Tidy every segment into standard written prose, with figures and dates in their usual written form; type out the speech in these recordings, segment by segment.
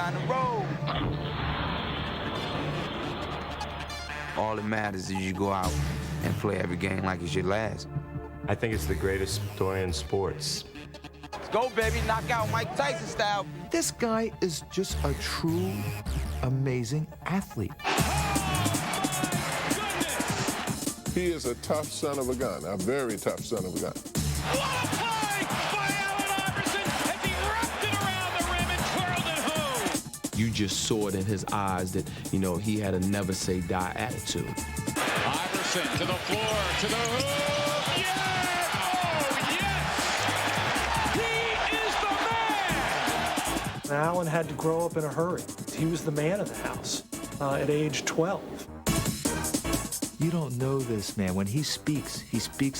time to roll. All that matters is you go out and play every game like it's your last. I think it's the greatest story in sports. Let's go, baby. Knock out Mike Tyson style. This guy is just a true, amazing athlete. He is a tough son of a gun, a very tough son of a gun. What a play by Allen Iverson as he wrapped it around the rim and twirled it home. You just saw it in his eyes that, you know, he had a never-say-die attitude. Iverson to the floor, to the hoop. Yes! Oh, yes! He is the man! Allen had to grow up in a hurry. He was the man of the house at age 12. You don't know this man. When he speaks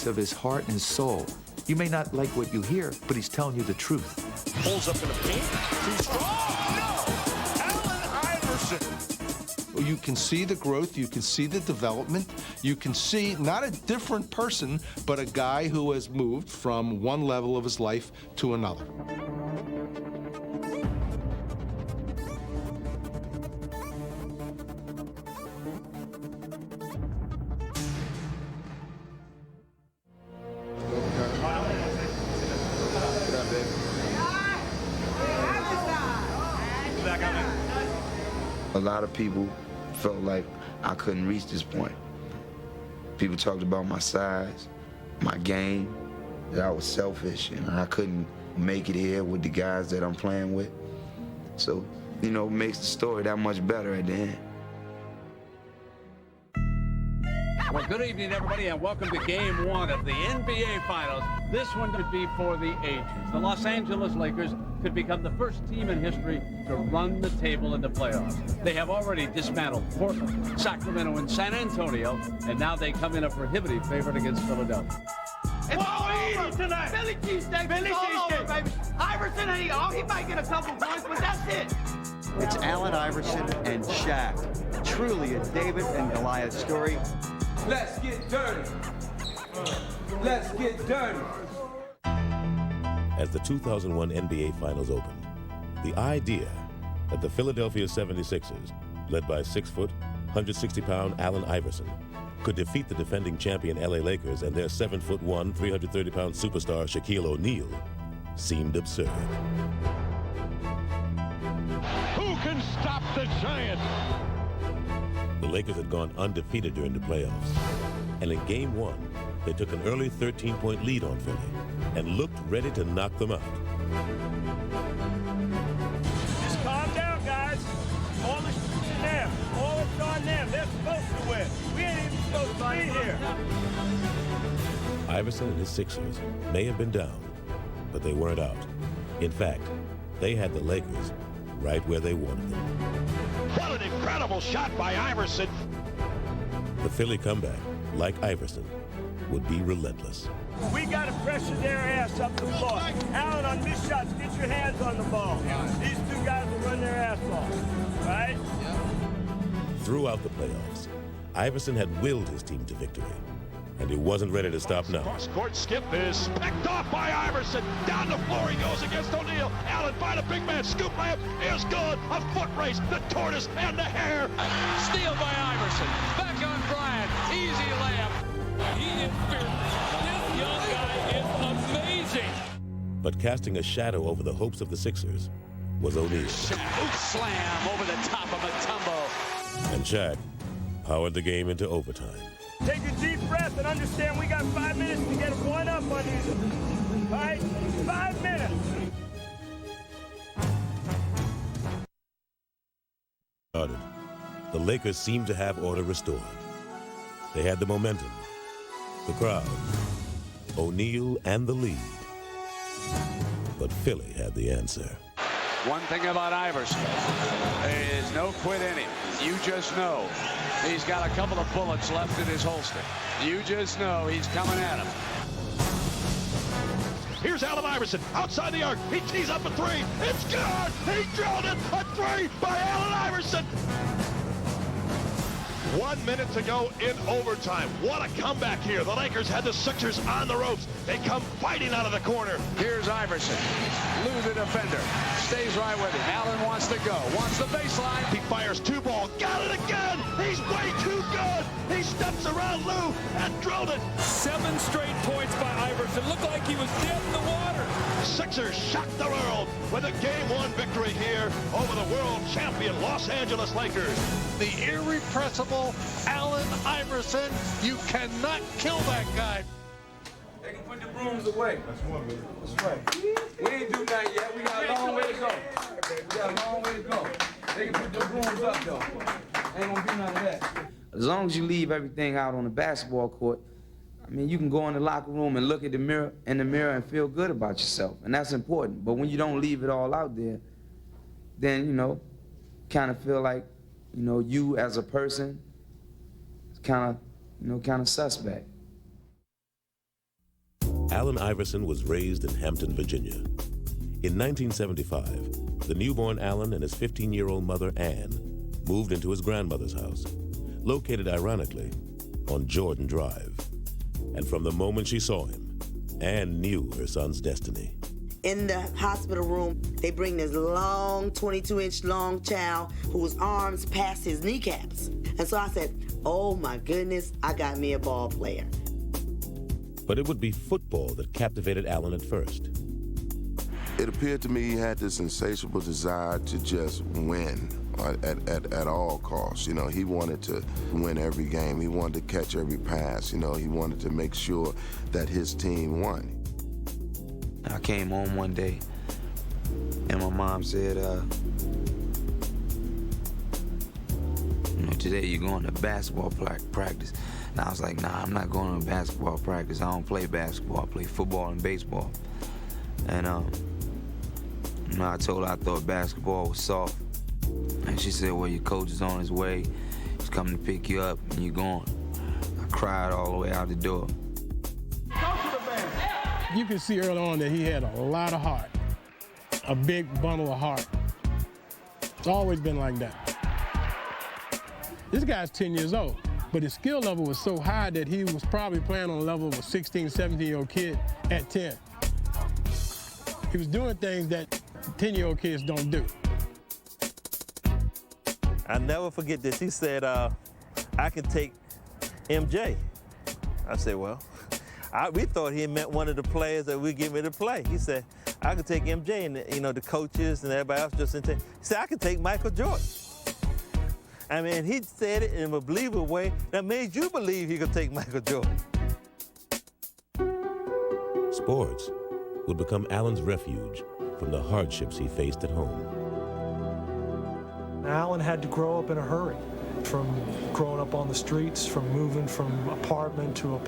of his heart and his soul. You may not like what you hear, but he's telling you the truth. Pulls up in the paint. Too strong. No! Allen Iverson. You can see the growth, you can see the development, you can see not a different person, but a guy who has moved from one level of his life to another. A lot of people felt like I couldn't reach this point. People talked about my size, my game, that I was selfish and I couldn't make it here with the guys that I'm playing with. So, you know, it makes the story that much better at the end. Well, good evening, everybody, and welcome to Game 1 of the NBA Finals. This one could be for the ages. The Los Angeles Lakers could become the first team in history to run the table in the playoffs. They have already dismantled Portland, Sacramento, and San Antonio, and now they come in a prohibitive favorite against Philadelphia. It's all over tonight. Philly cheesesteak. Philly cheesesteak, baby. Iverson, he might get a couple points, but that's it. It's Allen Iverson and Shaq. Truly a David and Goliath story. Let's get dirty. Let's get dirty. As the 2001 NBA Finals opened, the idea that the Philadelphia 76ers, led by 6-foot, 160-pound Allen Iverson, could defeat the defending champion LA Lakers and their 7'1", 330-pound superstar Shaquille O'Neal seemed absurd. Who can stop the Giants? The Lakers had gone undefeated during the playoffs, and in Game 1, they took an early 13-point lead on Philly and looked ready to knock them out. Just calm down, guys. All the shit's in them. All it's on them. They're supposed to win. We ain't even supposed to be here. Iverson and his Sixers may have been down, but they weren't out. In fact, they had the Lakers right where they wanted them. What an incredible shot by Iverson. The Philly comeback, like Iverson, would be relentless. We got to pressure their ass up the floor. Allen, on missed shots, get your hands on the ball. These two guys will run their ass off, right? Throughout the playoffs, Iverson had willed his team to victory, and he wasn't ready to stop now. Cross-court skip is picked off by Iverson. Down the floor he goes against O'Neal. Allen by the big man. Scoop layup is good. A foot race. The tortoise and the hare. Steal by Iverson. Back on Bryant. Easy layup. He is fearless. This young guy is amazing. But casting a shadow over the hopes of the Sixers was O'Neal. Shaq slam over the top of Mutombo. And Shaq powered the game into overtime. Take a deep breath and understand we got 5 minutes to get one up on these. All right? 5 minutes. The Lakers seemed to have order restored. They had the momentum, the crowd, O'Neal, and the lead. But Philly had the answer. One thing about Iverson, there is no quit in him. You just know he's got a couple of bullets left in his holster. You just know he's coming at him. Here's Allen Iverson outside the arc. He tees up a three. It's good. He drilled it. A three by Allen Iverson. 1 minute to go in overtime. What a comeback here. The Lakers had the Sixers on the ropes. They come fighting out of the corner. Here's Iverson. Lou the defender. Stays right with him. Allen wants to go. Wants the baseline. He fires 2 ball. Got it again. He's way too good. He steps around Lou and drilled it. 7 straight points by Iverson. Looked like he was dead in the water. Sixers shocked the world with a Game 1 victory here over the world champion Los Angeles Lakers. The irrepressible Allen Iverson. You cannot kill that guy. They can put the brooms away. That's one way. That's right. We ain't do nothing yet. We got a long way to go. We got a long way to go. They can put the brooms up, though. Ain't gonna be none of that. As long as you leave everything out on the basketball court, I mean, you can go in the locker room and look at the mirror and feel good about yourself, and that's important. But when you don't leave it all out there, then, you know, kind of feel like, you know, you as a person is kind of suspect. Allen Iverson was raised in Hampton, Virginia. In 1975, the newborn Allen and his 15-year-old mother, Ann, moved into his grandmother's house, located ironically on Jordan Drive. And from the moment she saw him, Ann knew her son's destiny. In the hospital room, they bring this long, 22-inch long child whose arms passed his kneecaps. And so I said, oh my goodness, I got me a ball player. But it would be football that captivated Allen at first. It appeared to me he had this insatiable desire to just win at all costs. You know, he wanted to win every game. He wanted to catch every pass. You know, he wanted to make sure that his team won. I came home one day, and my mom said, you know, today you're going to basketball practice. And I was like, nah, I'm not going to basketball practice. I don't play basketball. I play football and baseball. And you know, I told her I thought basketball was soft. And she said, well, your coach is on his way. He's coming to pick you up, and you're going. I cried all the way out the door. You can see early on that he had a lot of heart, a big bundle of heart. It's always been like that. This guy's 10 years old, but his skill level was so high that he was probably playing on the level of a 16, 17-year-old kid at 10. He was doing things that 10-year-old kids don't do. I'll never forget this. He said, I can take MJ. I said, well, we thought he meant one of the players that we get me to play. He said, I could take MJ, and you know, the coaches and everybody else just didn't take. He said, I could take Michael Jordan. I mean, he said it in a believable way that made you believe he could take Michael Jordan. Sports would become Allen's refuge from the hardships he faced at home. Allen had to grow up in a hurry, from growing up on the streets, from moving from apartment to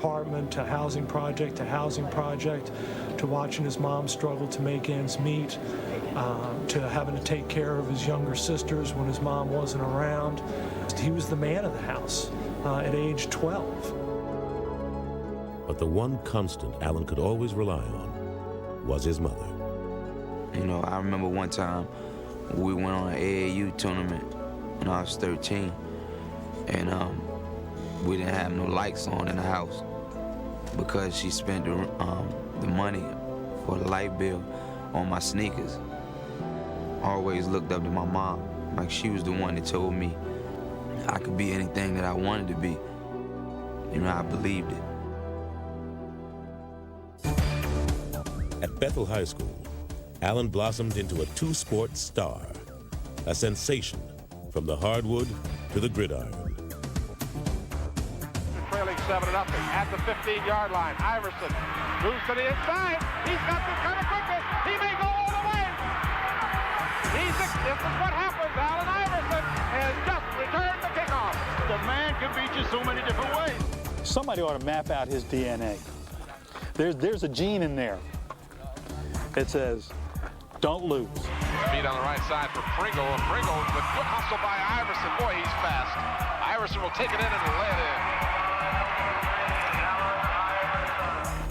housing project to watching his mom struggle to make ends meet, to having to take care of his younger sisters when his mom wasn't around. He was the man of the house at age 12. But the one constant Allen could always rely on was his mother. You know, I remember one time we went on an AAU tournament when I was 13, and we didn't have no lights on in the house because she spent the money for the light bill on my sneakers. I always looked up to my mom, like she was the one that told me I could be anything that I wanted to be. You know, I believed it. At Bethel High School, Allen blossomed into a two-sport star, a sensation from the hardwood to the gridiron. Trailing 7-0 at the 15-yard line. Iverson moves to the inside. He's got this kind of quickness. He may go all the way. This is what happens. Allen Iverson has just returned the kickoff. The man can beat you so many different ways. Somebody ought to map out his DNA. There's a gene in there that says, don't lose. Speed on the right side for Pringle. And Pringle with good hustle by Iverson. Boy, he's fast. Iverson will take it in and lay it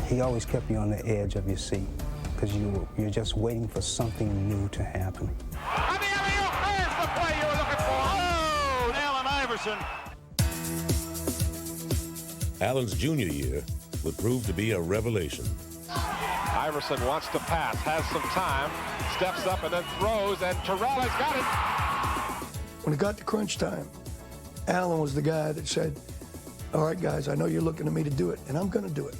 in. He always kept you on the edge of your seat because you're just waiting for something new to happen. On the alley-oop, there's the play you were looking for. Oh, Allen Iverson. Allen's junior year would prove to be a revelation. Iverson wants to pass, has some time, steps up and then throws, and Terrell has got it. When it got to crunch time, Allen was the guy that said, all right, guys, I know you're looking at me to do it, and I'm going to do it.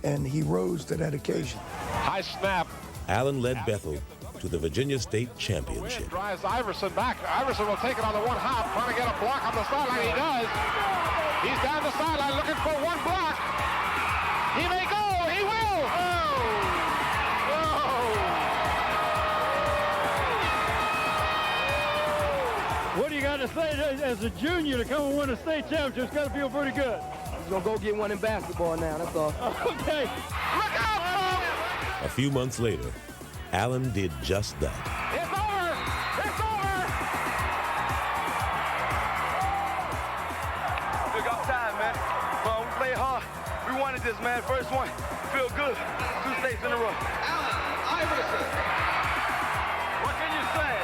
And he rose to that occasion. High snap. Allen led Bethel to the Virginia State Championship. Drives Iverson back. Iverson will take it on the one hop, trying to get a block on the sideline. He does. He's down the sideline looking for one block. He may go. He will. What do you got to say as a junior to come and win a state championship? It's got to feel pretty good. He's going to go get one in basketball now, that's all. Okay. Look out, A few months later, Allen did just that. It's over. It's over. Still got time, man. Well, we played hard. We wanted this, man. First one. Feel good. 2 states in a row. Allen Iverson. What can you say?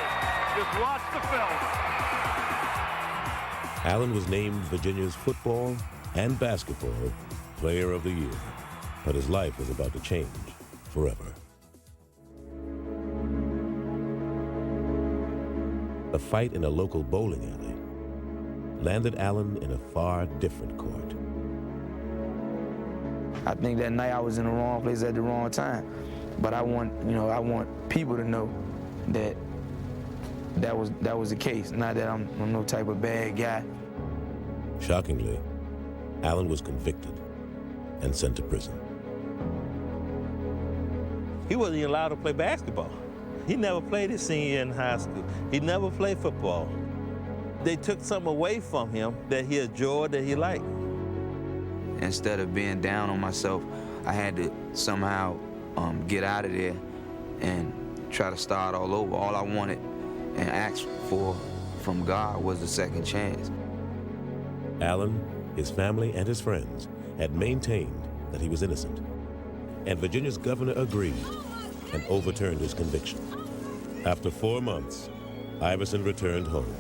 Just watch the film. Allen was named Virginia's football and basketball player of the year, but his life was about to change forever. A fight in a local bowling alley landed Allen in a far different court. I think that night I was in the wrong place at the wrong time. But I want people to know that that was the case, not that I'm no type of bad guy. Shockingly, Allen was convicted and sent to prison. He wasn't even allowed to play basketball. He never played his senior year in high school. He never played football. They took something away from him that he enjoyed, that he liked. Instead of being down on myself, I had to somehow get out of there and try to start all over. All I wanted and asked for from God was a second chance. Allen, his family, and his friends had maintained that he was innocent. And Virginia's governor agreed and overturned his conviction. After 4 months, Iverson returned home.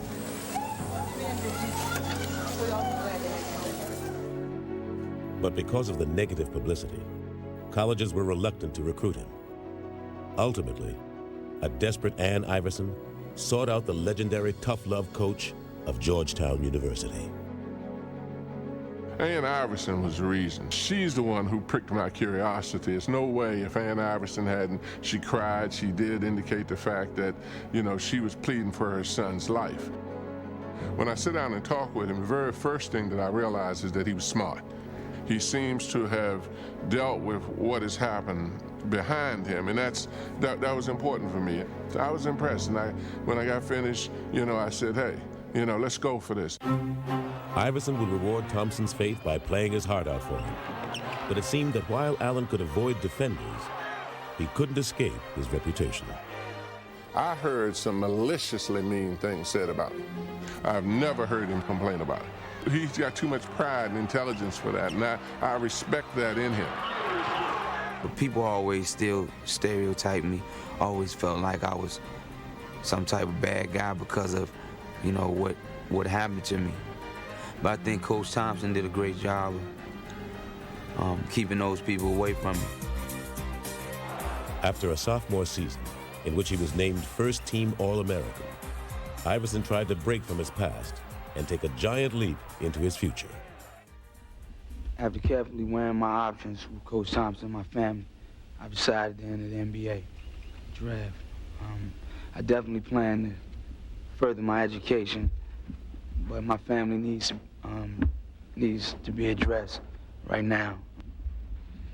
But because of the negative publicity, colleges were reluctant to recruit him. Ultimately, a desperate Ann Iverson sought out the legendary tough love coach of Georgetown University. Ann Iverson was the reason. She's the one who pricked my curiosity. It's no way if Ann Iverson hadn't, she cried, she did indicate the fact that, she was pleading for her son's life. When I sit down and talk with him, the very first thing that I realize is that he was smart. He seems to have dealt with what has happened behind him, and that was important for me. So I was impressed, and when I got finished, I said, hey, let's go for this. Iverson would reward Thompson's faith by playing his heart out for him. But it seemed that while Allen could avoid defenders, he couldn't escape his reputation. I heard some maliciously mean things said about him. I've never heard him complain about it. He's got too much pride and intelligence for that, and I respect that in him. But people always still stereotype me, always felt like I was some type of bad guy because of, what happened to me. But I think Coach Thompson did a great job of keeping those people away from me. After a sophomore season, in which he was named first-team All-American, Iverson tried to break from his past and take a giant leap into his future. After carefully weighing my options with Coach Thompson and my family, I decided to enter the NBA draft. I definitely plan to further my education, but my family needs to be addressed right now.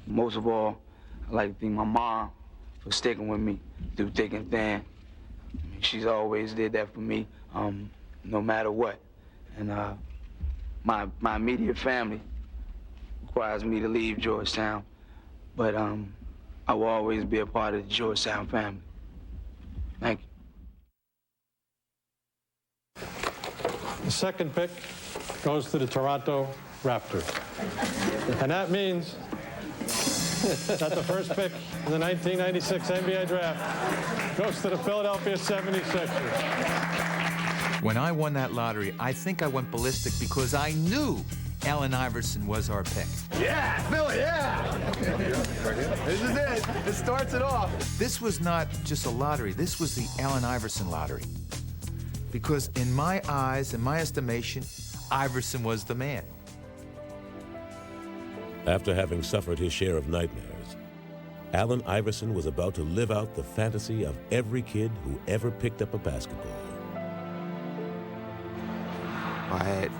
Most of all, I'd like to thank my mom for sticking with me through thick and thin. She's always did that for me, no matter what. And my immediate family requires me to leave Georgetown, but I will always be a part of the Georgetown family. Thank you. The second pick goes to the Toronto Raptors. And that means that the first pick in the 1996 NBA draft goes to the Philadelphia 76ers. When I won that lottery, I think I went ballistic because I knew Allen Iverson was our pick. Yeah, Philly, yeah! This is it. It starts it off. This was not just a lottery. This was the Allen Iverson lottery. Because in my eyes, in my estimation, Iverson was the man. After having suffered his share of nightmares, Allen Iverson was about to live out the fantasy of every kid who ever picked up a basketball. I had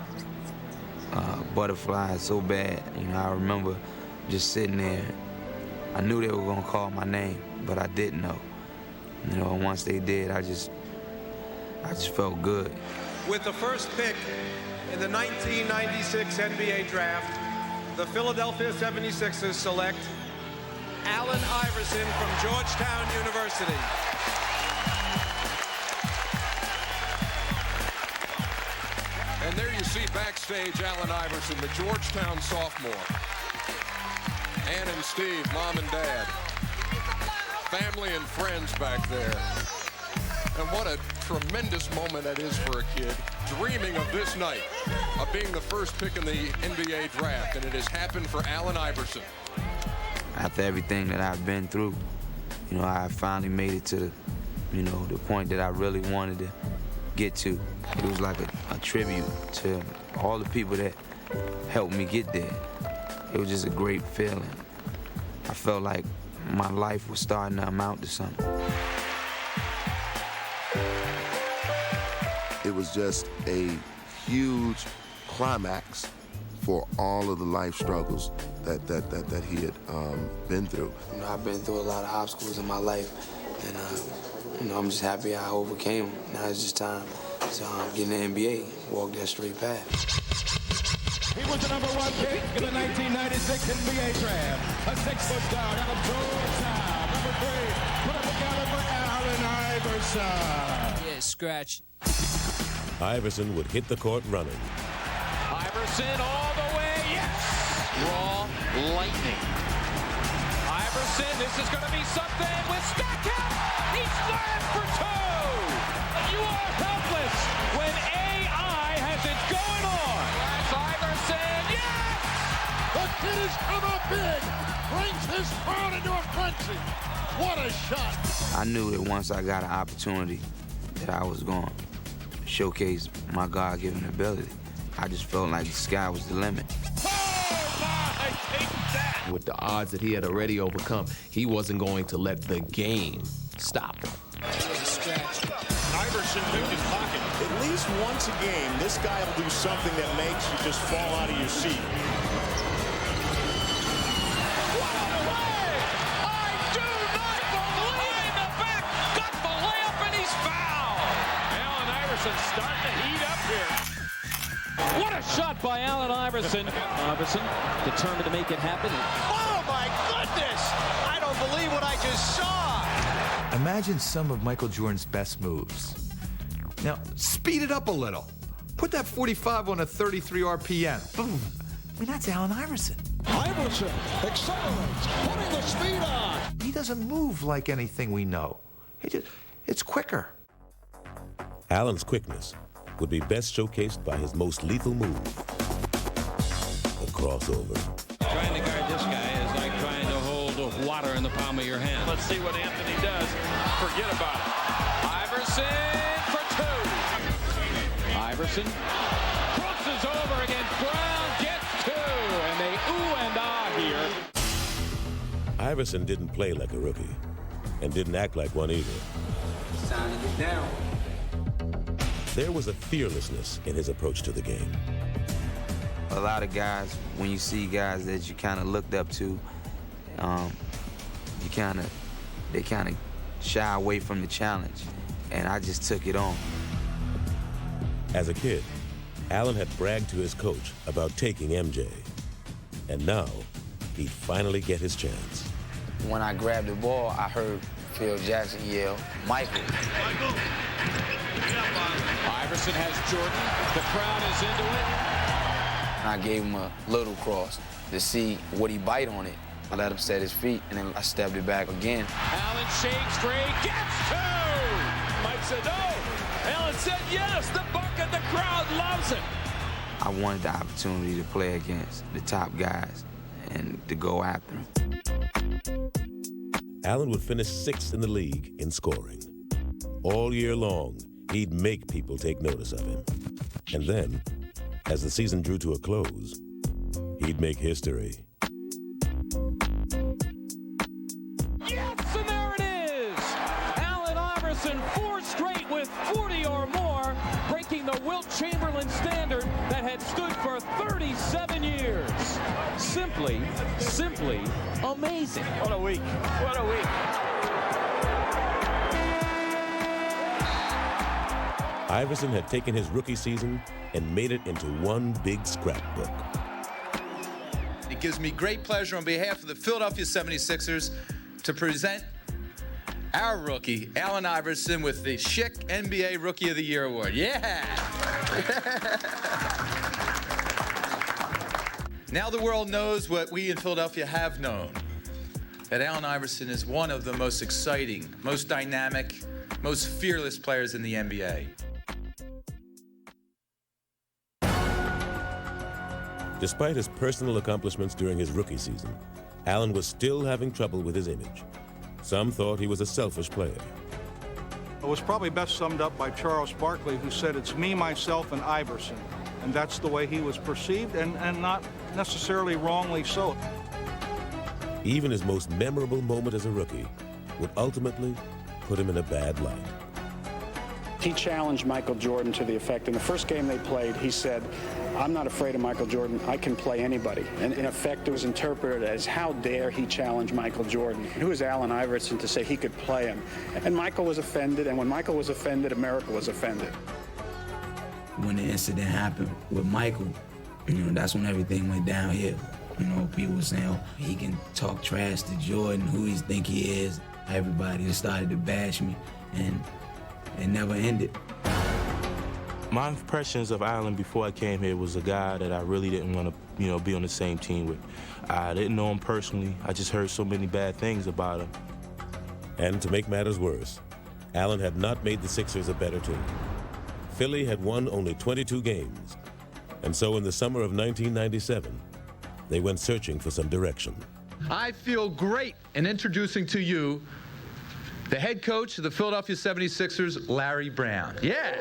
butterflies so bad. I remember just sitting there. I knew they were gonna call my name, but I didn't know. And once they did, I just felt good. With the first pick in the 1996 NBA draft, the Philadelphia 76ers select Allen Iverson from Georgetown University. And there you see backstage Allen Iverson, the Georgetown sophomore. Ann and Steve, mom and dad. Family and friends back there. And what a tremendous moment that is for a kid, dreaming of this night, of being the first pick in the NBA draft, and it has happened for Allen Iverson. After everything that I've been through, I finally made it to the point that I really wanted to get to. It was like a tribute to all the people that helped me get there. It was just a great feeling. I felt like my life was starting to amount to something. It was just a huge climax for all of the life struggles that he had been through. I've been through a lot of obstacles in my life, and I'm just happy I overcame them. Now it's just time to get in the NBA, walk that straight path. He was the #1 pick in the 1996 NBA draft. A 6-foot guard out of Georgetown. Number 3, put it together for Allen Iverson. Yeah, scratch. Iverson would hit the court running. Iverson all the way, yes! Raw lightning. Iverson, this is going to be something with Stackhouse. He slammed for 2. You are helpless when AI has it going on. That's Iverson, yes! The kid has come up big, brings his crowd into a frenzy. What a shot! I knew that once I got an opportunity that I was going to showcase my God-given ability. I just felt like the sky was the limit. With the odds that he had already overcome, he wasn't going to let the game stop him. Iverson picked his pocket. At least once a game, this guy will do something that makes you just fall out of your seat. Starting to heat up here. What a shot by Allen Iverson. Iverson determined to make it happen. Oh my goodness! I don't believe what I just saw. Imagine some of Michael Jordan's best moves. Now, speed it up a little. Put that 45 on a 33 RPM. Boom. I mean, that's Allen Iverson. Iverson accelerates, putting the speed on. He doesn't move like anything we know. It's quicker. Allen's quickness would be best showcased by his most lethal move, the crossover. Trying to guard this guy is like trying to hold water in the palm of your hand. Let's see what Anthony does. Forget about it. Iverson for 2. Iverson crosses over against Brown, gets 2, and they ooh and ah here. Iverson didn't play like a rookie and didn't act like one either. It's time to get down. There was a fearlessness in his approach to the game. A lot of guys, when you see guys that you kind of looked up to, they kind of shy away from the challenge, and I just took it on. As a kid, Allen had bragged to his coach about taking MJ, and now he'd finally get his chance. When I grabbed the ball, I heard Phil Jackson yell, "Michael." Iverson has Jordan. The crowd is into it. I gave him a little cross to see would he bite on it. I let him set his feet, and then I stepped it back again. Allen shakes free, gets 2. Mike said no. Allen said yes. The bar and the crowd loves it. I wanted the opportunity to play against the top guys and to go after them. Allen would finish 6th in the league in scoring. All year long, he'd make people take notice of him. And then, as the season drew to a close, he'd make history. Yes, and there it is! Allen Iverson, 4 straight with 40 or more, breaking the Wilt Chamberlain standard that had stood for 37 years. Simply amazing. What a week. What a week. Iverson had taken his rookie season and made it into one big scrapbook. It gives me great pleasure on behalf of the Philadelphia 76ers to present our rookie, Allen Iverson, with the Schick NBA Rookie of the Year Award. Yeah! Now the world knows what we in Philadelphia have known, that Allen Iverson is one of the most exciting, most dynamic, most fearless players in the NBA. Despite his personal accomplishments during his rookie season, Allen was still having trouble with his image. Some thought he was a selfish player. It was probably best summed up by Charles Barkley, who said, "It's me, myself, and Iverson." And that's the way he was perceived, and not necessarily wrongly so. Even his most memorable moment as a rookie would ultimately put him in a bad light. He challenged Michael Jordan to the effect, in the first game they played, he said, "I'm not afraid of Michael Jordan, I can play anybody." And in effect, it was interpreted as, how dare he challenge Michael Jordan? Who is Allen Iverson to say he could play him? And Michael was offended, and when Michael was offended, America was offended. When the incident happened with Michael, that's when everything went downhill. People were saying, oh, he can talk trash to Jordan, who he think he is. Everybody just started to bash me, and it never ended. My impressions of Allen before I came here was a guy that I really didn't want to, be on the same team with. I didn't know him personally. I just heard so many bad things about him. And to make matters worse, Allen had not made the Sixers a better team. Philly had won only 22 games. And so in the summer of 1997, they went searching for some direction. I feel great in introducing to you the head coach of the Philadelphia 76ers, Larry Brown. Yeah!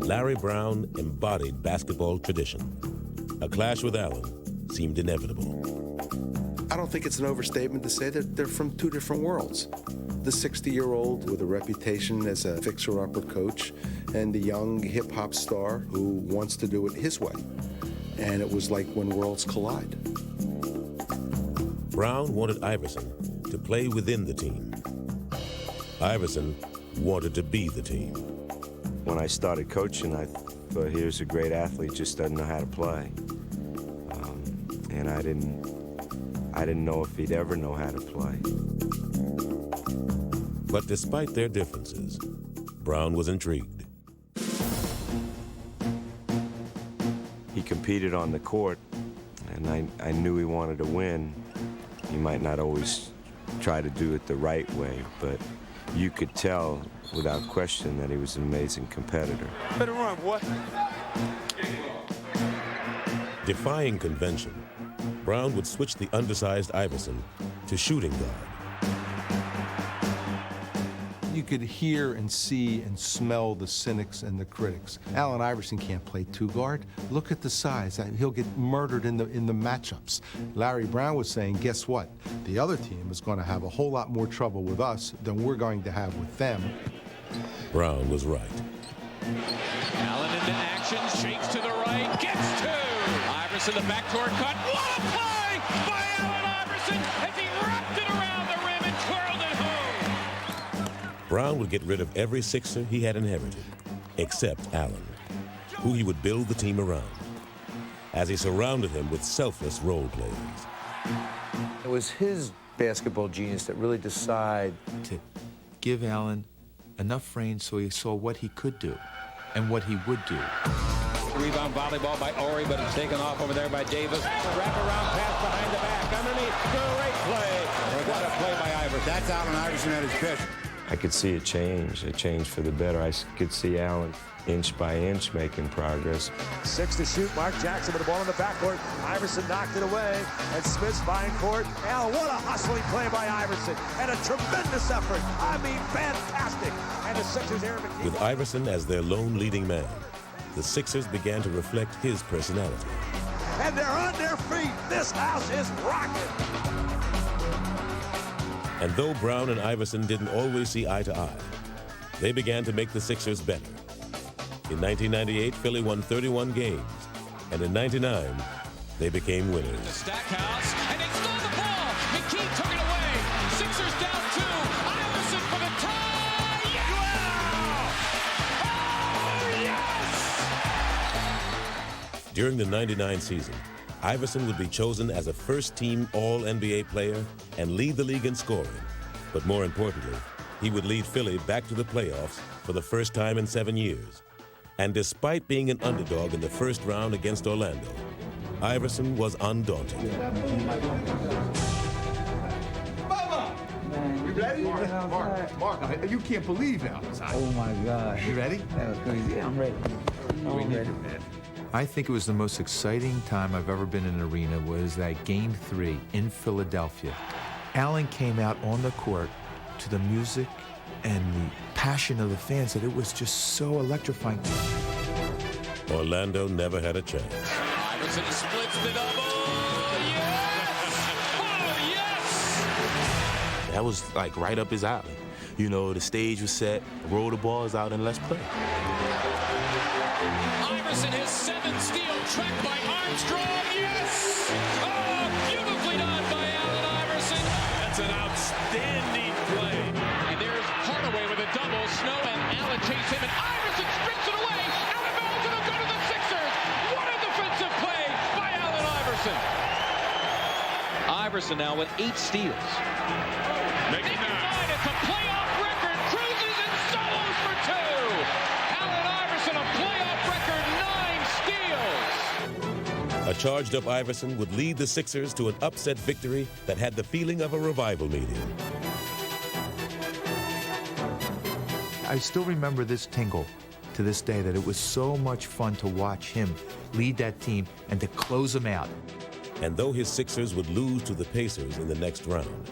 Larry Brown embodied basketball tradition. A clash with Allen seemed inevitable. I don't think it's an overstatement to say that they're from two different worlds. The 60-year-old with a reputation as a fixer-upper coach, and the young hip-hop star who wants to do it his way. And it was like when worlds collide. Brown wanted Iverson to play within the team. Iverson wanted to be the team. When I started coaching, I thought, here's a great athlete, just doesn't know how to play. And I didn't know if he'd ever know how to play. But despite their differences, Brown was intrigued. He competed on the court, and I knew he wanted to win. He might not always try to do it the right way, but you could tell without question that he was an amazing competitor. Better run, boy. Defying convention, Brown would switch the undersized Iverson to shooting guard. You could hear and see and smell the cynics and the critics. Allen Iverson can't play two-guard. Look at the size. He'll get murdered in the matchups. Larry Brown was saying, guess what? The other team is going to have a whole lot more trouble with us than we're going to have with them. Brown was right. Allen into action, shakes to the right, gets two. Iverson, the backdoor cut. What a play by Allen Iverson as he wrapped it around the rim and twirled it home. Brown would get rid of every Sixer he had inherited, except Allen, who he would build the team around, as he surrounded him with selfless role players. It was his basketball genius that really decided to give Allen enough range so he saw what he could do and what he would do. Rebound volleyball by Ori, but it's taken off over there by Davis. Wrap-around pass behind the back, underneath, great play. What a play by Iverson. That's Allen Iverson at his best. I could see a change for the better. I could see Allen inch by inch making progress. 6 to shoot. Mark Jackson with the ball in the backcourt. Iverson knocked it away, and Smith's fine court. Allen, what a hustling play by Iverson, and a tremendous effort. I mean, fantastic. And the Sixers, Aaron McKee. With Iverson as their lone leading man, the Sixers began to reflect his personality. And they're on their feet. This house is rocking. And though Brown and Iverson didn't always see eye to eye, they began to make the Sixers better. In 1998, Philly won 31 games, and in 99, they became winners. Stackhouse, and they stole the ball. McKee took it away. Sixers down 2. Iverson for the tie. Yeah! Oh, yes! During the 99 season, Iverson would be chosen as a first-team All-NBA player and lead the league in scoring. But more importantly, he would lead Philly back to the playoffs for the first time in 7 years. And despite being an underdog in the first round against Orlando, Iverson was undaunted. You ready? Mark, you can't believe that. Oh my God. You ready? That was crazy. Yeah, I'm ready. I'm ready. I think it was the most exciting time I've ever been in an arena was that Game 3 in Philadelphia. Allen came out on the court to the music and the passion of the fans that it was just so electrifying. Orlando never had a chance. Iverson splits the double. Yes! Oh, yes! That was like right up his alley. You know, the stage was set, roll the balls out, and let's play. Iverson, his 7th steal, tracked by Armstrong. Yes! Oh, beautifully done by Allen Iverson. That's an outstanding play. And there's Hardaway with a double. Snow and Allen chase him, and Iverson strips it away. Out of bounds, and it'll go to the Sixers. What a defensive play by Allen Iverson. Iverson now with 8 steals. Make it 9. It's a playoff record. Cruises and solos for 2. Allen Iverson, a playoff record, 9 steals. A charged-up Iverson would lead the Sixers to an upset victory that had the feeling of a revival meeting. I still remember this tingle to this day, that it was so much fun to watch him lead that team and to close them out. And though his Sixers would lose to the Pacers in the next round,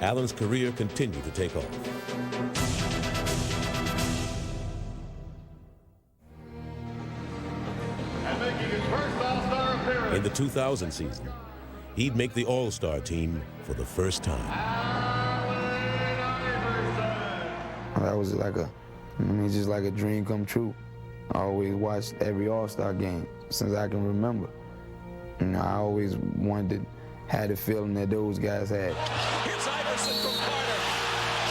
Allen's career continued to take off. In the 2000 season, he'd make the All-Star team for the first time. That was like just like a dream come true. I always watched every All-Star game since I can remember. You know, I always wanted to have the feeling that those guys had. Here's Iverson from Carter.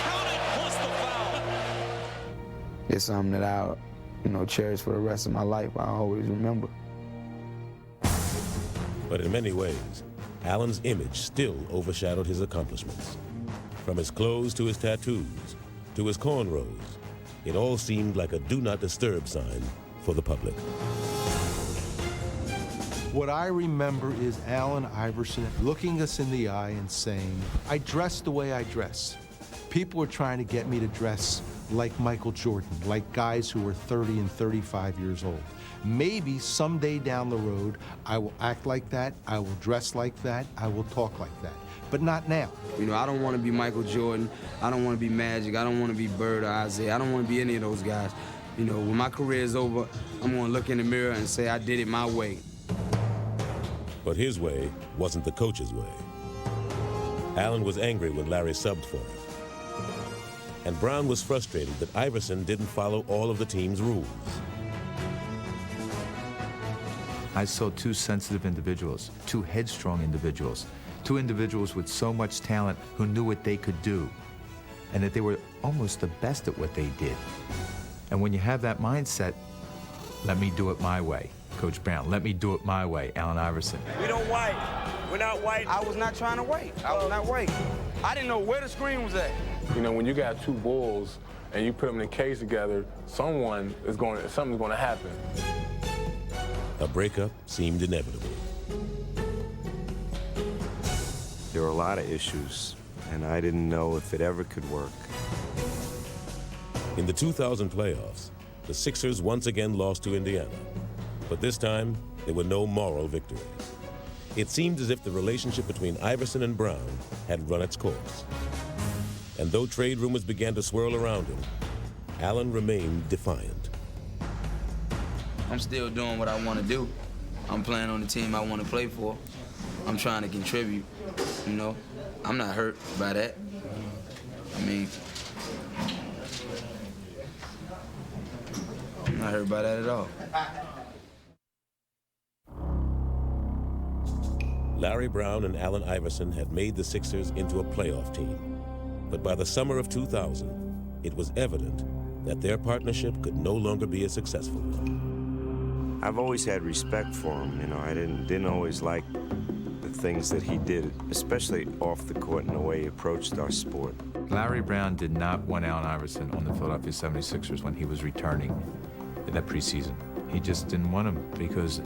Count it plus the foul. It's something that I'll, cherish for the rest of my life. I always remember. But in many ways, Allen's image still overshadowed his accomplishments. From his clothes to his tattoos, to his cornrows, it all seemed like a do not disturb sign for the public. What I remember is Allen Iverson looking us in the eye and saying, I dress the way I dress. People are trying to get me to dress like Michael Jordan, like guys who are 30 and 35 years old. Maybe someday down the road, I will act like that, I will dress like that, I will talk like that, but not now. I don't want to be Michael Jordan, I don't want to be Magic, I don't want to be Bird or Isaiah, I don't want to be any of those guys. When my career is over, I'm going to look in the mirror and say I did it my way. But his way wasn't the coach's way. Allen was angry when Larry subbed for him. And Brown was frustrated that Iverson didn't follow all of the team's rules. I saw two sensitive individuals, two headstrong individuals, two individuals with so much talent who knew what they could do, and that they were almost the best at what they did. And when you have that mindset, let me do it my way. Coach Brown, let me do it my way, Allen Iverson. We don't wait. We're not waiting. I was not trying to wait. I was not waiting. I didn't know where the screen was at. When you got two bulls and you put them in a cage together, something's going to happen. A breakup seemed inevitable. There were a lot of issues, and I didn't know if it ever could work. In the 2000 playoffs, the Sixers once again lost to Indiana. But this time, there were no moral victories. It seemed as if the relationship between Iverson and Brown had run its course. And though trade rumors began to swirl around him, Allen remained defiant. I'm still doing what I want to do. I'm playing on the team I want to play for. I'm trying to contribute, you know. I'm not hurt by that. I mean, I'm not hurt by that at all. Larry Brown and Allen Iverson had made the Sixers into a playoff team. But by the summer of 2000, it was evident that their partnership could no longer be a successful one. I've always had respect for him. You know, I didn't always like the things that he did, especially off the court and the way he approached our sport. Larry Brown did not want Allen Iverson on the Philadelphia 76ers when he was returning in that preseason. He just didn't want him because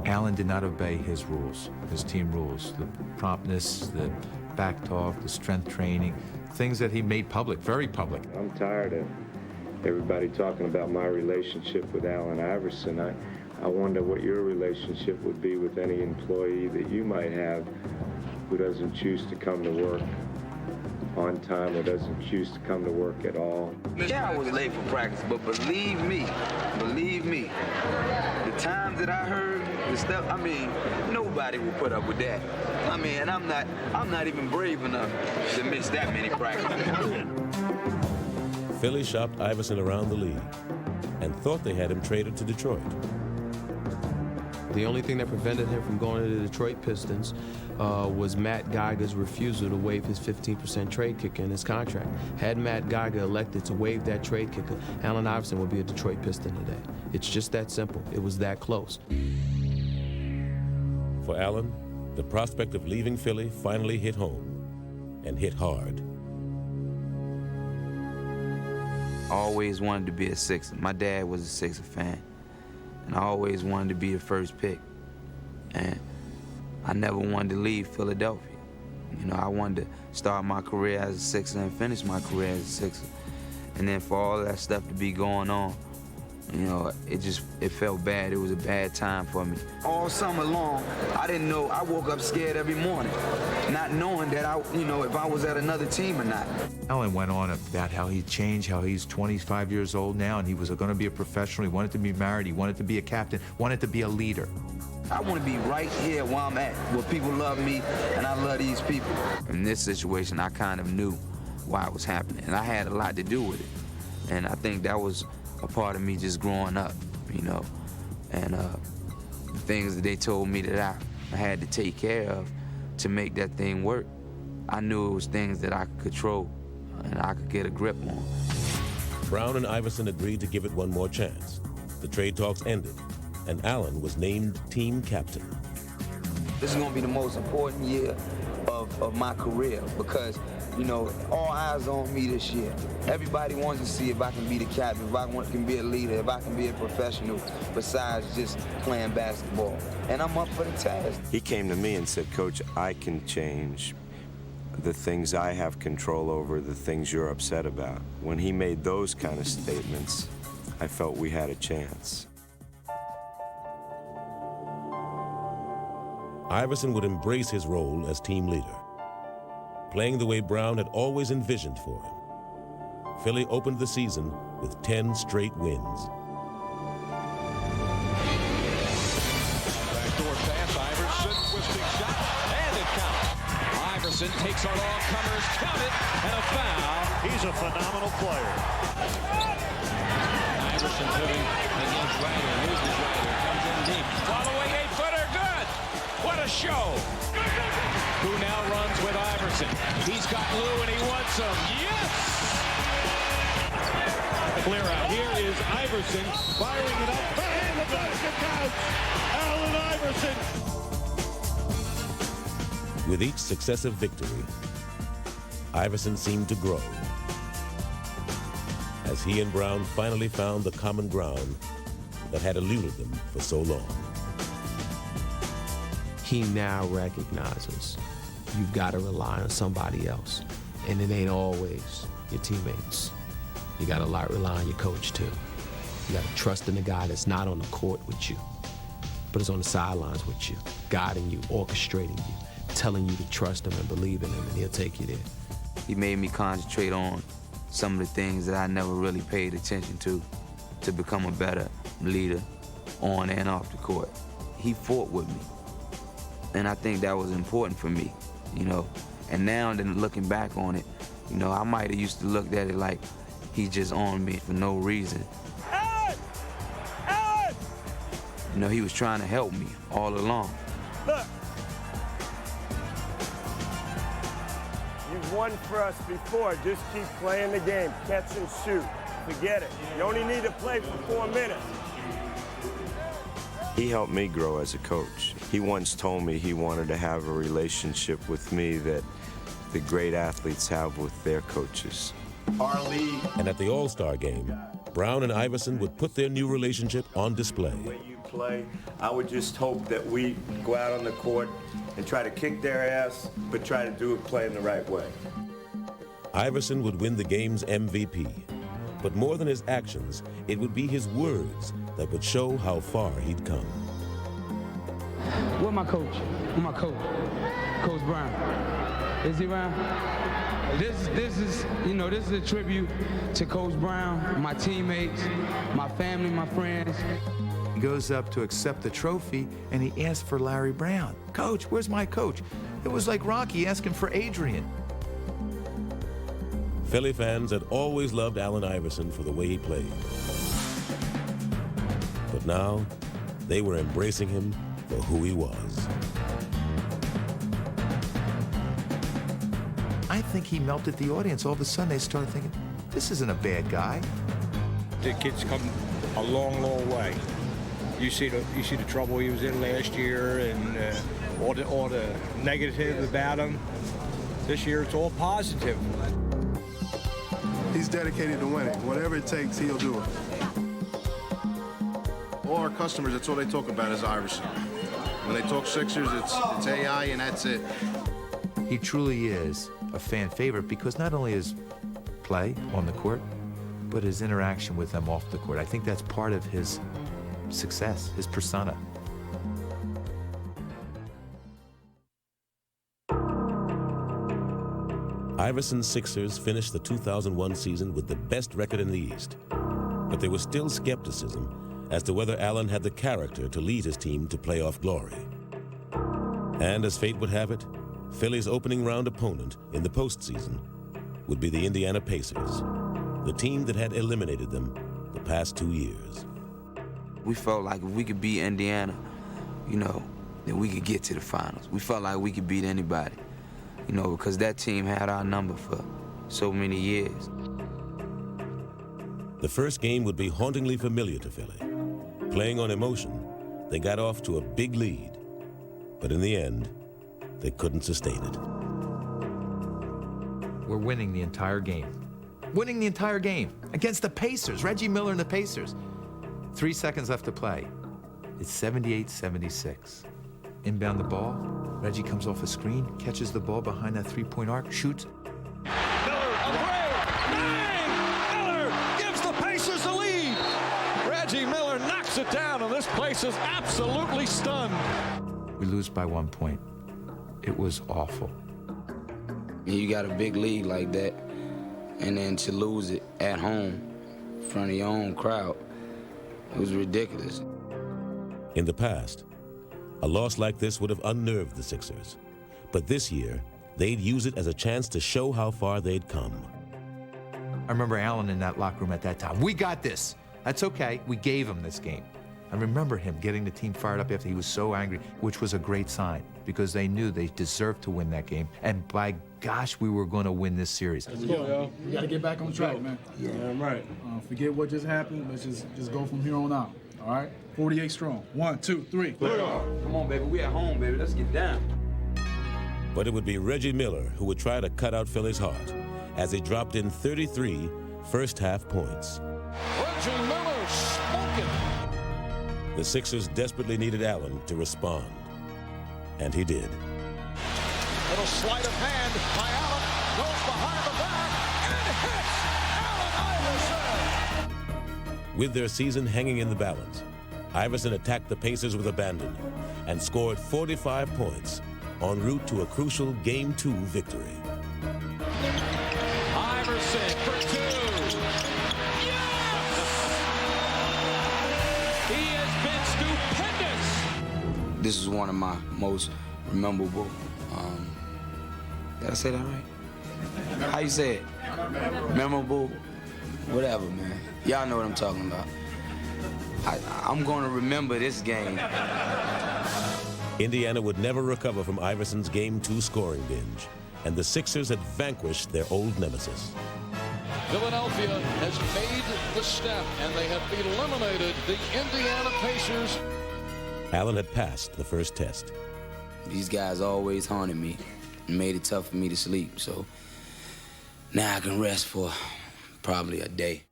Allen did not obey his rules, his team rules, the promptness, the back talk, the strength training, things that he made public, very public. I'm tired of everybody talking about my relationship with Allen Iverson. I wonder what your relationship would be with any employee that you might have who doesn't choose to come to work on time or doesn't choose to come to work at all. Yeah, I was late for practice, but believe me, the times that I heard the stuff, I mean, nobody will put up with that. I mean, and I'm not even brave enough to miss that many practices. Philly shopped Iverson around the league and thought they had him traded to Detroit. The only thing that prevented him from going to the Detroit Pistons was Matt Geiger's refusal to waive his 15% trade kicker in his contract. Had Matt Geiger elected to waive that trade kicker, Allen Iverson would be a Detroit Piston today. It's just that simple. It was that close. For Allen, the prospect of leaving Philly finally hit home, and hit hard. I always wanted to be a Sixer. My dad was a Sixer fan, and I always wanted to be the first pick. And I never wanted to leave Philadelphia. You know, I wanted to start my career as a Sixer and finish my career as a Sixer. And then for all that stuff to be going on, you know, it felt bad. It was a bad time for me. All summer long, I didn't know. I woke up scared every morning, not knowing that if I was at another team or not. Allen went on about how he changed, how he's 25 years old now, and he was going to be a professional. He wanted to be married. He wanted to be a captain. Wanted to be a leader. I want to be right here where I'm at, where people love me, and I love these people. In this situation, I kind of knew why it was happening, and I had a lot to do with it. And I think that was a part of me just growing up, you know, and the things that they told me that I had to take care of to make that thing work. I knew it was things that I could control and I could get a grip on. Brown and Iverson agreed to give it one more chance. The trade talks ended, and Allen was named team captain. This is going to be the most important year of my career because, you know, all eyes on me this year. Everybody wants to see if I can be the captain, if I can be a leader, if I can be a professional besides just playing basketball. And I'm up for the task. He came to me and said, Coach, I can change the things I have control over, the things you're upset about. When he made those kind of statements, I felt we had a chance. Iverson would embrace his role as team leader, playing the way Brown had always envisioned for him. Philly opened the season with 10 straight wins. Backdoor pass, Iverson, twisting shot, and it counts. Iverson takes on all comers, count it, and a foul. He's a phenomenal player. Iverson putting against Ryder, loses Ryder, comes in deep. Following 8-footer, good. What a show. Who now runs with Iverson. He's got Lou and he wants him. Yes! Clear out. Here is Iverson firing it up. And the basket counts. Allen Iverson. With each successive victory, Iverson seemed to grow as he and Brown finally found the common ground that had eluded them for so long. He now recognizes you've got to rely on somebody else. And it ain't always your teammates. You got to rely on your coach, too. You got to trust in the guy that's not on the court with you, but is on the sidelines with you, guiding you, orchestrating you, telling you to trust him and believe in him, and he'll take you there. He made me concentrate on some of the things that I never really paid attention to become a better leader on and off the court. He fought with me, and I think that was important for me, you know. And now, then looking back on it, you know, I might have used to look at it like he just on me for no reason. You know, he was trying to help me all along. Look. You've won for us before. Just keep playing the game. Catch and shoot. Forget it. You only need to play for 4 minutes. He helped me grow as a coach. He once told me he wanted to have a relationship with me that the great athletes have with their coaches. Our league. And at the All-Star game, Brown and Iverson would put their new relationship on display. Play. I would just hope that we go out on the court and try to kick their ass, but try to do it playing the right way. Iverson would win the game's MVP, but more than his actions, it would be his words that would show how far he'd come. Where my coach? Where my coach? Coach Brown. Is he around? This is, you know, this is a tribute to Coach Brown, my teammates, my family, my friends. He goes up to accept the trophy, and he asks for Larry Brown. Coach, where's my coach? It was like Rocky asking for Adrian. Philly fans had always loved Allen Iverson for the way he played. But now, they were embracing him for who he was. I think he melted the audience. All of a sudden, they started thinking, this isn't a bad guy. The kid's come a long, long way. You see the trouble he was in last year, and all the negative about him. This year, it's all positive. He's dedicated to winning. Whatever it takes, he'll do it. All our customers, that's all they talk about is Iverson. When they talk Sixers, it's AI, and that's it. He truly is a fan favorite because not only his play on the court, but his interaction with them off the court. I think that's part of his success, his persona. Iverson's Sixers finished the 2001 season with the best record in the East. But there was still skepticism as to whether Allen had the character to lead his team to playoff glory. And as fate would have it, Philly's opening round opponent in the postseason would be the Indiana Pacers, the team that had eliminated them the past 2 years. We felt like if we could beat Indiana, you know, then we could get to the finals. We felt like we could beat anybody, you know, because that team had our number for so many years. The first game would be hauntingly familiar to Philly. Playing on emotion, they got off to a big lead, but in the end, they couldn't sustain it. We're winning the entire game. Winning the entire game against the Pacers, Reggie Miller and the Pacers. 3 seconds left to play. It's 78-76. Inbound the ball. Reggie comes off a screen, catches the ball behind that three-point arc, shoots. Miller, bang! Miller gives the Pacers the lead. Reggie Miller knocks it down, and this place is absolutely stunned. We lose by 1 point. It was awful. You got a big lead like that, and then to lose it at home in front of your own crowd, it was ridiculous. In the past, a loss like this would have unnerved the Sixers. But this year, they'd use it as a chance to show how far they'd come. I remember Allen in that locker room at that time. We got this. That's okay. We gave him this game. I remember him getting the team fired up after he was so angry, which was a great sign because they knew they deserved to win that game. And by gosh, we were going to win this series. Let's go, yo. We got to get back on track, man. Yeah, right. Forget what just happened. Let's just go from here on out. All right? 48 strong. 1, 2, 3. Come on, baby. We at home, baby. Let's get down. But it would be Reggie Miller who would try to cut out Philly's heart as he dropped in 33 first-half points. Reggie Miller smoking. The Sixers desperately needed Allen to respond, and he did. Little sleight of hand by Allen, goes behind the back, and hits Allen With their season hanging in the balance, Iverson attacked the Pacers with abandon and scored 45 points en route to a crucial Game 2 victory. Iverson for 2. Yes! He has been stupendous. This is one of my most memorable, did I say that right? How you say it? Memorable, whatever, man. Y'all know what I'm talking about. I'm going to remember this game. Indiana would never recover from Iverson's Game 2 scoring binge, and the Sixers had vanquished their old nemesis. Philadelphia has made the step, and they have eliminated the Indiana Pacers. Allen had passed the first test. These guys always haunted me and made it tough for me to sleep, so now I can rest for probably a day.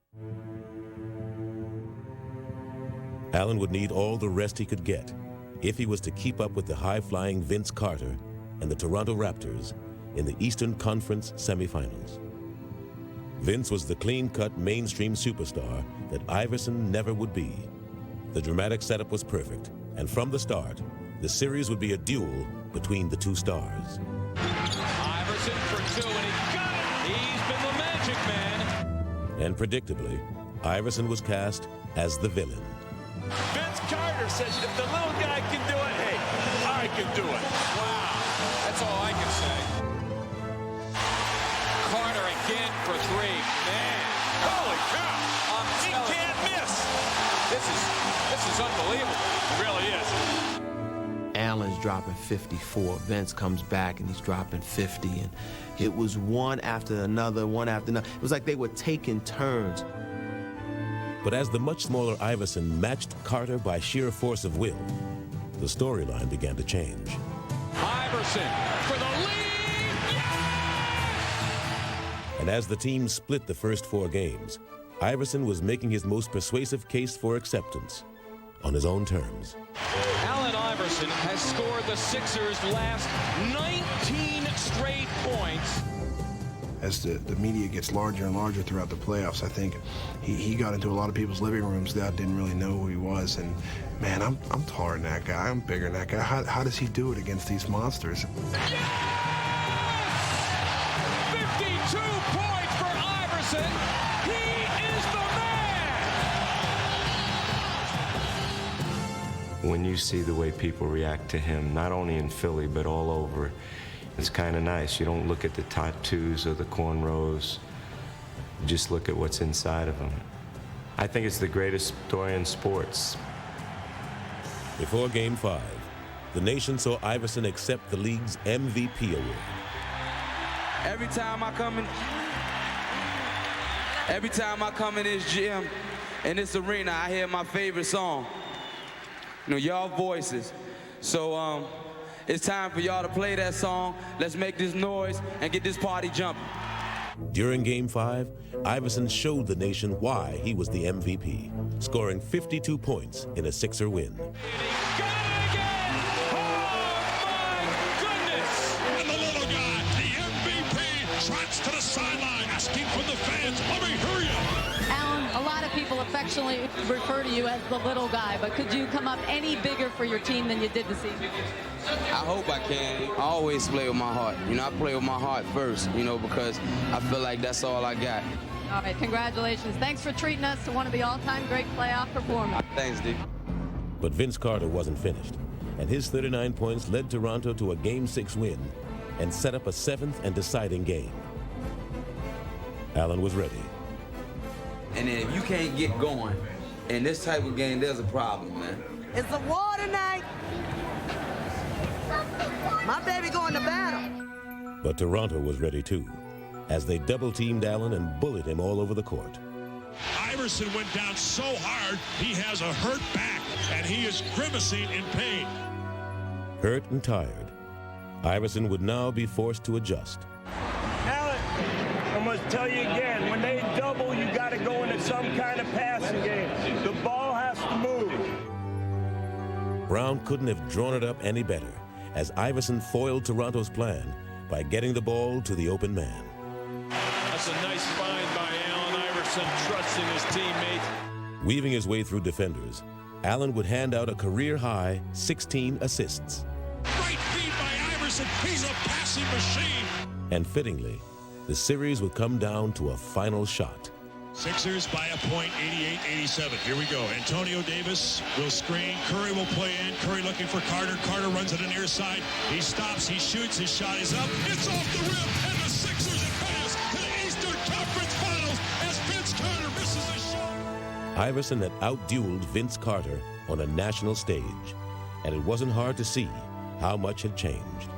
Allen would need all the rest he could get if he was to keep up with the high-flying Vince Carter and the Toronto Raptors in the Eastern Conference semifinals. Vince was the clean-cut mainstream superstar that Iverson never would be. The dramatic setup was perfect, and from the start, the series would be a duel between the two stars. Iverson for 2, and he got it! He's been the magic man. And predictably, Iverson was cast as the villain. Vince Carter says if the little guy can do it, hey, I can do it. Wow, that's all I can say. Carter again for 3. Man, Holy cow! He can't miss. this is unbelievable. It really is. Allen's dropping 54. Vince comes back and he's dropping 50. And it was one after another, one after another. It was like they were taking turns. But as the much smaller Iverson matched Carter by sheer force of will, the storyline began to change. Iverson for the lead! And as the team split the first 4 games, Iverson was making his most persuasive case for acceptance on his own terms. Allen Iverson has scored the Sixers' last 19 straight points. As the media gets larger and larger throughout the playoffs, I think he got into a lot of people's living rooms that didn't really know who he was. And man, I'm taller than that guy. I'm bigger than that guy. How does he do it against these monsters? Yes! 52 points for Iverson. He is the man. When you see the way people react to him, not only in Philly, but all over, it's kind of nice. You don't look at the tattoos or the cornrows. You just look at what's inside of him. I think it's the greatest story in sports. Before Game 5, the nation saw Iverson accept the league's MVP award. Every time I come in this gym, in this arena, I hear my favorite song. You know, y'all voices. So it's time for y'all to play that song. Let's make this noise and get this party jumping. During Game 5, Iverson showed the nation why he was the MVP, scoring 52 points in a Sixer win. And the little guy, the MVP, trots to the sideline, asking for the fans, let me hear you. Allen, a lot of people affectionately refer to you as the little guy, but could you come up any bigger for your team than you did this evening? I hope I can. I always play with my heart. You know, I play with my heart first, you know, because I feel like that's all I got. All right, congratulations. Thanks for treating us to one of the all-time great playoff performers. Thanks, D. But Vince Carter wasn't finished, and his 39 points led Toronto to a Game 6 win and set up a 7th and deciding game. Allen was ready. And then if you can't get going in this type of game, there's a problem, man. It's a war tonight. My baby going to battle. But Toronto was ready too, as they double-teamed Allen and bullied him all over the court. Iverson went down so hard, he has a hurt back, and he is grimacing in pain. Hurt and tired, Iverson would now be forced to adjust. Allen, I'm going to tell you again, when they double, you got to go into some kind of passing game. The ball has to move. Brown couldn't have drawn it up any better, as Iverson foiled Toronto's plan by getting the ball to the open man. That's a nice find by Allen Iverson. Iverson trusts in his teammates. Weaving his way through defenders, Allen would hand out a career-high 16 assists. Great feed by Iverson. He's a passing machine. And fittingly, the series would come down to a final shot. Sixers by a point, 88-87. Here we go. Antonio Davis will screen. Curry will play in. Curry looking for Carter. Carter runs to the near side. He stops. He shoots. His shot is up. It's off the rim. And the Sixers advance to the Eastern Conference Finals as Vince Carter misses a shot. Iverson had outdueled Vince Carter on a national stage, and it wasn't hard to see how much had changed.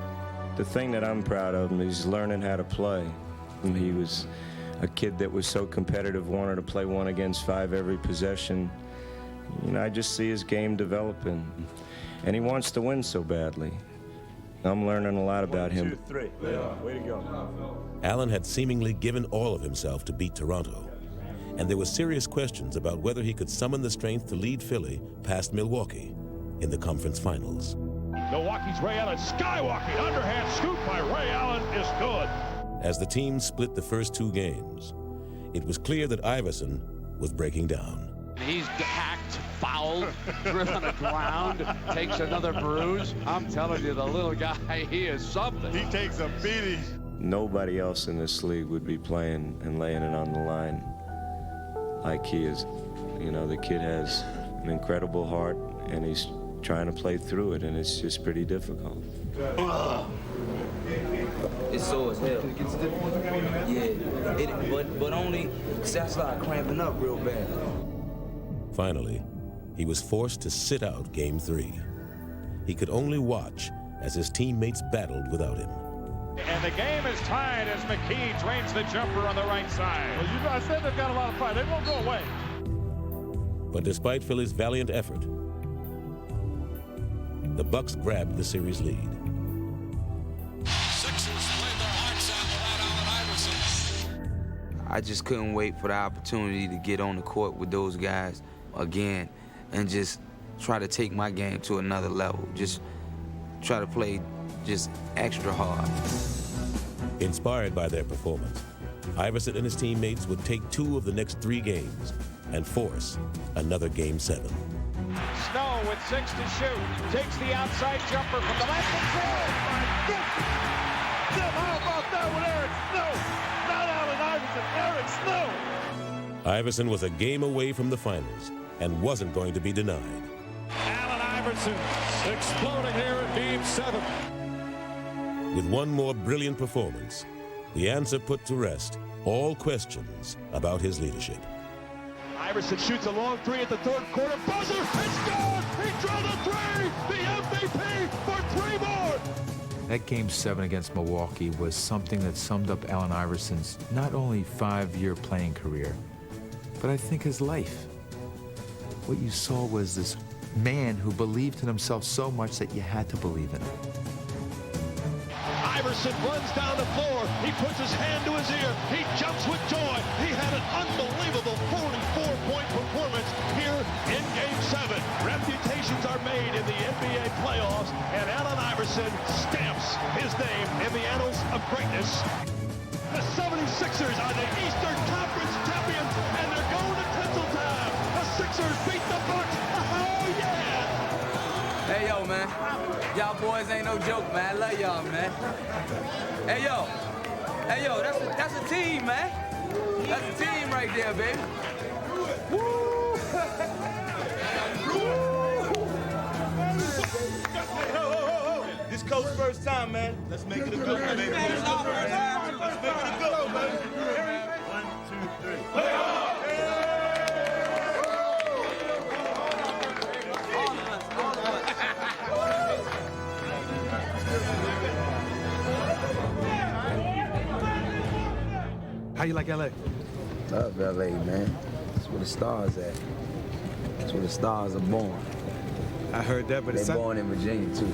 The thing that I'm proud of him is learning how to play. He was a kid that was so competitive, wanted to play 1 against 5 every possession. You know, I just see his game developing, and he wants to win so badly. I'm learning a lot about him. 1, 2, 3. Yeah, way to go. Allen had seemingly given all of himself to beat Toronto, and there were serious questions about whether he could summon the strength to lead Philly past Milwaukee in the conference finals. Milwaukee's Ray Allen skywalking. Underhand scoop by Ray Allen is good. As the team split the first 2 games, it was clear that Iverson was breaking down. He's hacked, fouled, driven on the ground, takes another bruise. I'm telling you, the little guy, he is something. He takes a beating. Nobody else in this league would be playing and laying it on the line like he is. You know, the kid has an incredible heart, and he's trying to play through it, and it's just pretty difficult. It's sore as hell. Yeah, but only because I started cramping up real bad. Finally, he was forced to sit out Game 3. He could only watch as his teammates battled without him. And the game is tied as McKee drains the jumper on the right side. Well, you know, I said they've got a lot of fight. They won't go away. But despite Philly's valiant effort, the Bucks grabbed the series lead. I just couldn't wait for the opportunity to get on the court with those guys again and just try to take my game to another level. Just try to play just extra hard. Inspired by their performance, Iverson and his teammates would take 2 of the next 3 games and force another Game 7. Snow with 6 to shoot. Takes the outside jumper from the left and throws. My goodness! Tim, how about that with Eric Snow? Not Allen Iverson, Eric Snow. Iverson was a game away from the finals and wasn't going to be denied. Allen Iverson exploding here in Game 7. With one more brilliant performance, the answer put to rest all questions about his leadership. Iverson shoots a long 3 at the 3rd quarter. Buzzer! It's good! He drilled a 3! The MVP for 3 more! That Game 7 against Milwaukee was something that summed up Allen Iverson's not only 5-year playing career, but I think his life. What you saw was this man who believed in himself so much that you had to believe in him. Iverson runs down the floor. He puts his hand to his ear. He jumps with joy. He had an unbelievable 44-point performance here in Game 7. Reputations are made in the NBA playoffs, and Allen Iverson stamps his name in the annals of greatness. The 76ers are the Eastern Conference champions, and they're going to Tinseltown. The Sixers beat the Bucks. Oh, yeah! Hey, yo, man. Y'all boys ain't no joke, man. I love y'all, man. Hey, yo. Hey, yo, that's a team, man. That's a team right there, baby. Woo! This coach's first time, man. Let's make it a good one, baby. Let's make it a good one, man. 1, 2, 3. Play on! How you like LA? Love LA, man. That's where the stars at. That's where the stars are born. I heard that, but they're born in Virginia too.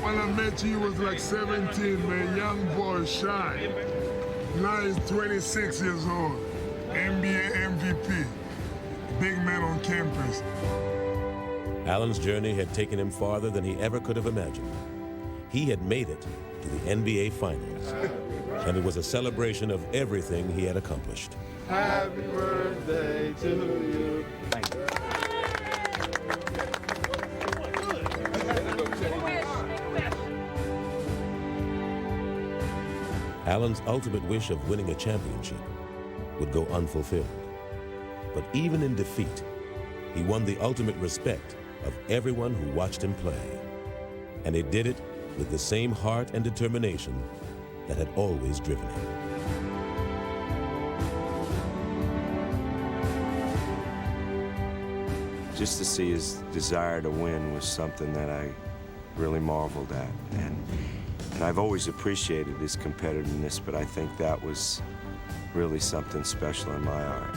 When I met you, he was like 17, man, young boy, shy. Now he's 26 years old, NBA MVP, big man on campus. Allen's journey had taken him farther than he ever could have imagined. He had made it to the NBA Finals. and it was a celebration of everything he had accomplished. Happy birthday to you. Thank you. Allen's ultimate wish of winning a championship would go unfulfilled. But even in defeat, he won the ultimate respect of everyone who watched him play. And he did it with the same heart and determination that had always driven him. Just to see his desire to win was something that I really marveled at. And I've always appreciated his competitiveness, but I think that was really something special in my art.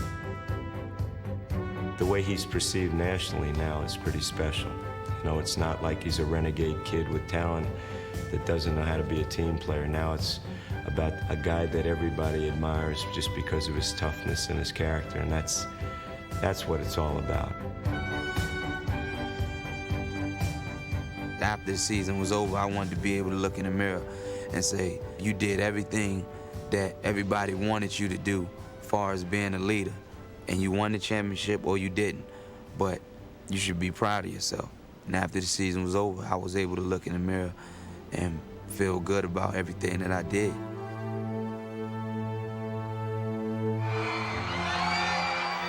The way he's perceived nationally now is pretty special. You know, it's not like he's a renegade kid with talent that doesn't know how to be a team player. Now it's about a guy that everybody admires just because of his toughness and his character, and that's what it's all about. After the season was over, I wanted to be able to look in the mirror and say, you did everything that everybody wanted you to do as far as being a leader. And you won the championship or you didn't, but you should be proud of yourself. And after the season was over, I was able to look in the mirror and feel good about everything that I did.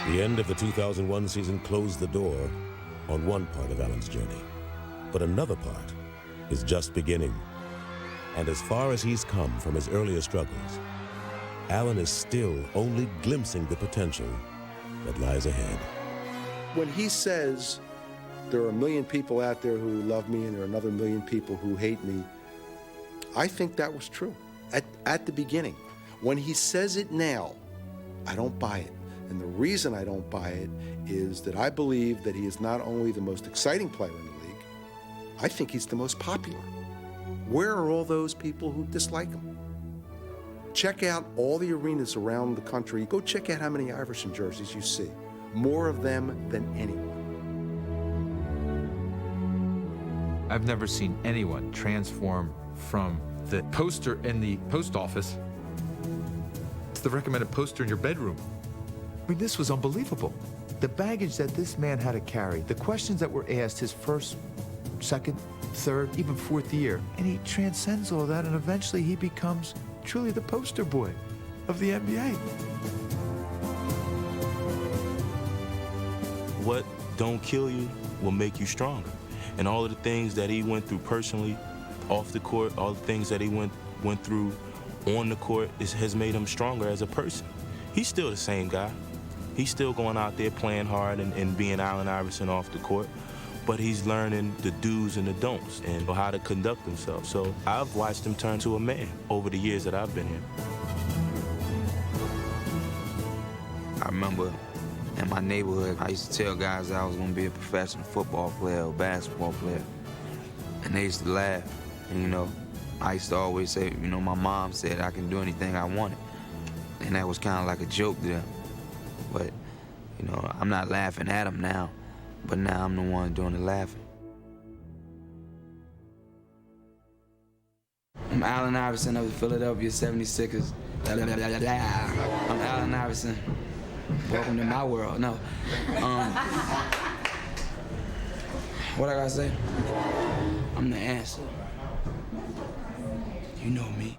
The end of the 2001 season closed the door on one part of Allen's journey. But another part is just beginning. And as far as he's come from his earlier struggles, Allen is still only glimpsing the potential that lies ahead. When he says, there are 1 million people out there who love me and there are another 1 million people who hate me, I think that was true at the beginning. When he says it now, I don't buy it. And the reason I don't buy it is that I believe that he is not only the most exciting player in the league, I think he's the most popular. Where are all those people who dislike him? Check out all the arenas around the country. Go check out how many Iverson jerseys you see. More of them than anyone. I've never seen anyone transform from the poster in the post office to the recommended poster in your bedroom. I mean, this was unbelievable. The baggage that this man had to carry, the questions that were asked his first, second, third, even fourth year, and he transcends all that, and eventually he becomes truly the poster boy of the NBA. What don't kill you will make you stronger. And all of the things that he went through personally, off the court, all the things that he went through on the court has made him stronger as a person. He's still the same guy. He's still going out there playing hard and being Allen Iverson off the court, but he's learning the do's and the don'ts and how to conduct himself. So I've watched him turn to a man over the years that I've been here. I remember in my neighborhood, I used to tell guys that I was gonna be a professional football player or basketball player. And they used to laugh. And, you know, I used to always say, you know, my mom said I can do anything I wanted. And that was kind of like a joke to them. But, you know, I'm not laughing at them now, but now I'm the one doing the laughing. I'm Allen Iverson of the Philadelphia 76ers. I'm Allen Iverson. Welcome to my world. No. What I gotta say? I'm the answer. You know me.